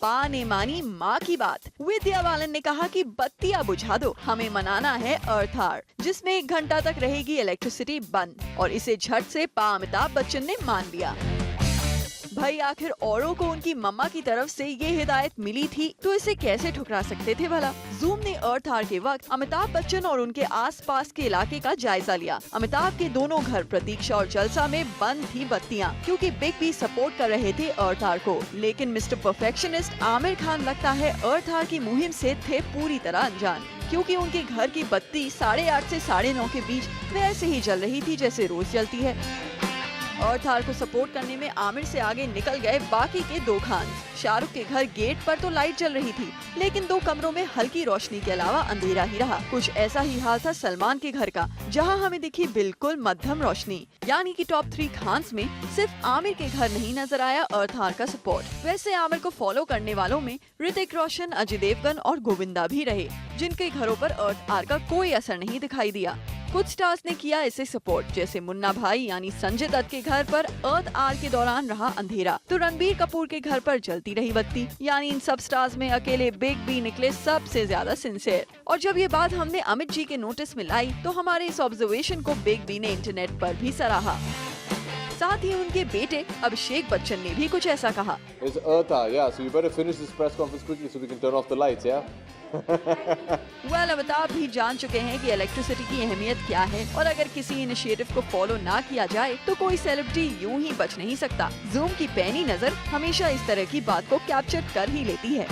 पप्पा ने मानी माँ की बात। विद्या बालन ने कहा कि बत्तियां बुझा दो, हमें मनाना है अर्थ आवर, जिसमें 1 घंटा तक रहेगी इलेक्ट्रिसिटी बंद, और इसे झट से पा अमिताभ बच्चन ने मान लिया। भाई आखिर औरों को उनकी मम्मा की तरफ से ये हिदायत मिली थी तो इसे कैसे ठुकरा सकते थे भला। जूम ने अर्थ आवर के वक्त अमिताभ बच्चन और उनके आसपास के इलाके का जायजा लिया। अमिताभ के दोनों घर प्रतीक्षा और जलसा में बंद थी बत्तियां, क्योंकि बिग बी सपोर्ट कर रहे थे अर्थ आवर को। लेकिन मिस्टर परफेक्शनिस्ट आमिर खान लगता है अर्थ आवर की मुहिम से थे पूरी तरह अनजान, क्योंकि उनके घर की बत्ती 8:30 से 9:30 के बीच वैसे ही जल रही थी जैसे रोज जलती है। अर्थ आवर को सपोर्ट करने में आमिर से आगे निकल गए बाकी के 2 खान। शाहरुख के घर गेट पर तो लाइट जल रही थी, लेकिन 2 कमरों में हल्की रोशनी के अलावा अंधेरा ही रहा। कुछ ऐसा ही हाल था सलमान के घर का, जहां हमें दिखी बिल्कुल मध्यम रोशनी। यानी कि टॉप 3 खान्स में सिर्फ आमिर के घर नहीं नजर आया अर्थ आवर का सपोर्ट। वैसे आमिर को फॉलो करने वालों में ऋतिक रोशन, अजय देवगन और गोविंदा भी रहे, जिनके घरों पर अर्थ आवर का कोई असर नहीं दिखाई दिया। कुछ स्टार्स ने किया इसे सपोर्ट, जैसे मुन्ना भाई यानी संजय दत्त के घर पर अर्थ आवर के दौरान रहा अंधेरा, तो रणबीर कपूर के घर पर जलती रही बत्ती। यानी इन सब स्टार्स में अकेले बिग बी निकले सबसे ज्यादा सिंसियर। और जब ये बात हमने अमित जी के नोटिस में लाई तो हमारे इस ऑब्जर्वेशन को बिग बी ने इंटरनेट पर भी सराहा। साथ ही उनके बेटे अभिषेक बच्चन ने भी कुछ ऐसा कहा। वेल, अमिताभ भी जान चुके हैं कि इलेक्ट्रिसिटी की अहमियत क्या है, और अगर किसी इनिशिएटिव को फॉलो ना किया जाए तो कोई सेलिब्रिटी यूं ही बच नहीं सकता। जूम की पैनी नजर हमेशा इस तरह की बात को कैप्चर कर ही लेती है।